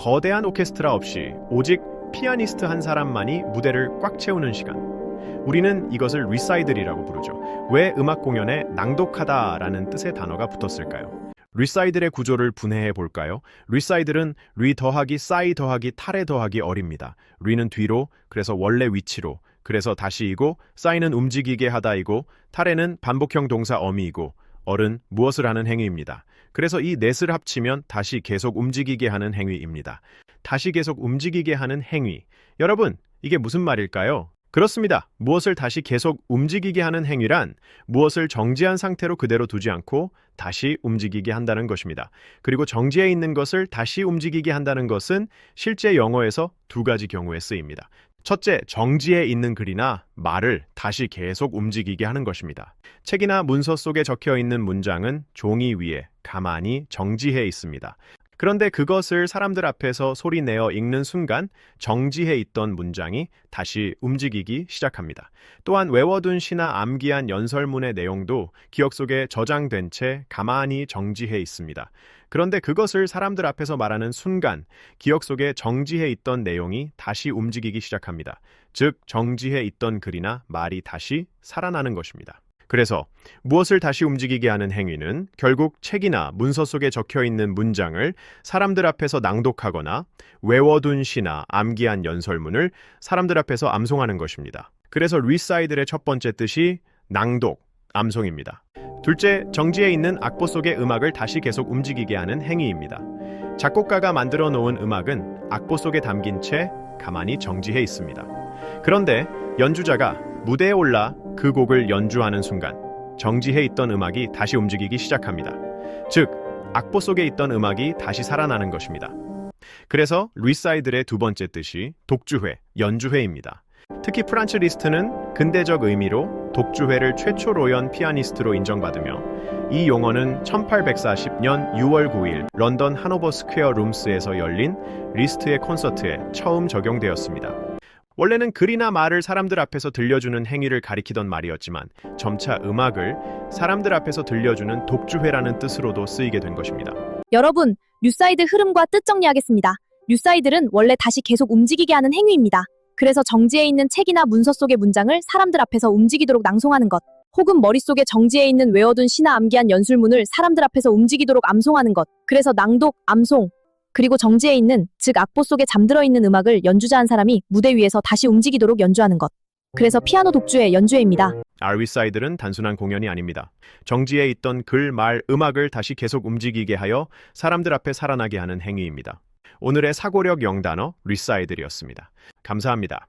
거대한 오케스트라 없이 오직 피아니스트 한 사람만이 무대를 꽉 채우는 시간. 우리는 이것을 리사이들이라고 부르죠. 왜 음악 공연에 낭독하다라는 뜻의 단어가 붙었을까요? 리사이들의 구조를 분해해 볼까요? 리사이들은 리 더하기 사이 더하기 탈에 더하기 어입니다. 리는 뒤로, 그래서 원래 위치로, 그래서 다시이고, 사이는 움직이게 하다이고, 탈에는 반복형 동사 어미이고, 얼은 무엇을 하는 행위입니다. 그래서 이 넷을 합치면 다시 계속 움직이게 하는 행위입니다. 다시 계속 움직이게 하는 행위. 여러분, 이게 무슨 말일까요? 그렇습니다. 무엇을 다시 계속 움직이게 하는 행위란 무엇을 정지한 상태로 그대로 두지 않고 다시 움직이게 한다는 것입니다. 그리고 정지해 있는 것을 다시 움직이게 한다는 것은 실제 영어에서 두 가지 경우에 쓰입니다. 첫째, 정지해 있는 글이나 말을 다시 계속 움직이게 하는 것입니다. 책이나 문서 속에 적혀 있는 문장은 종이 위에 가만히 정지해 있습니다. 그런데 그것을 사람들 앞에서 소리내어 읽는 순간 정지해 있던 문장이 다시 움직이기 시작합니다. 또한 외워둔 시나 암기한 연설문의 내용도 기억 속에 저장된 채 가만히 정지해 있습니다. 그런데 그것을 사람들 앞에서 말하는 순간 기억 속에 정지해 있던 내용이 다시 움직이기 시작합니다. 즉, 정지해 있던 글이나 말이 다시 살아나는 것입니다. 그래서 무엇을 다시 움직이게 하는 행위는 결국 책이나 문서 속에 적혀있는 문장을 사람들 앞에서 낭독하거나 외워둔 시나 암기한 연설문을 사람들 앞에서 암송하는 것입니다. 그래서 리사이들의 첫 번째 뜻이 낭독, 암송입니다. 둘째, 정지해 있는 악보 속의 음악을 다시 계속 움직이게 하는 행위입니다. 작곡가가 만들어 놓은 음악은 악보 속에 담긴 채 가만히 정지해 있습니다. 그런데 연주자가 무대에 올라 그 곡을 연주하는 순간 정지해 있던 음악이 다시 움직이기 시작합니다. 즉, 악보 속에 있던 음악이 다시 살아나는 것입니다. 그래서 리사이들의 두 번째 뜻이 독주회, 연주회입니다. 특히 프란츠 리스트는 근대적 의미로 독주회를 최초로 연 피아니스트로 인정받으며 이 용어는 1840년 6월 9일 런던 하노버 스퀘어 룸스에서 열린 리스트의 콘서트에 처음 적용되었습니다. 원래는 글이나 말을 사람들 앞에서 들려주는 행위를 가리키던 말이었지만 점차 음악을 사람들 앞에서 들려주는 독주회라는 뜻으로도 쓰이게 된 것입니다. 여러분, 리사이드 흐름과 뜻 정리하겠습니다. 리사이들은 원래 다시 계속 움직이게 하는 행위입니다. 그래서 정지해 있는 책이나 문서 속의 문장을 사람들 앞에서 움직이도록 낭송하는 것, 혹은 머릿속에 정지해 있는 외워둔 시나 암기한 연술문을 사람들 앞에서 움직이도록 암송하는 것, 그래서 낭독, 암송, 그리고 정지해 있는, 즉 악보 속에 잠들어 있는 음악을 연주자 한 사람이 무대 위에서 다시 움직이도록 연주하는 것. 그래서 피아노 독주회, 연주회입니다. 리사이들은 단순한 공연이 아닙니다. 정지해 있던 글, 말, 음악을 다시 계속 움직이게 하여 사람들 앞에 살아나게 하는 행위입니다. 오늘의 사고력 영단어 리사이들이었습니다. 감사합니다.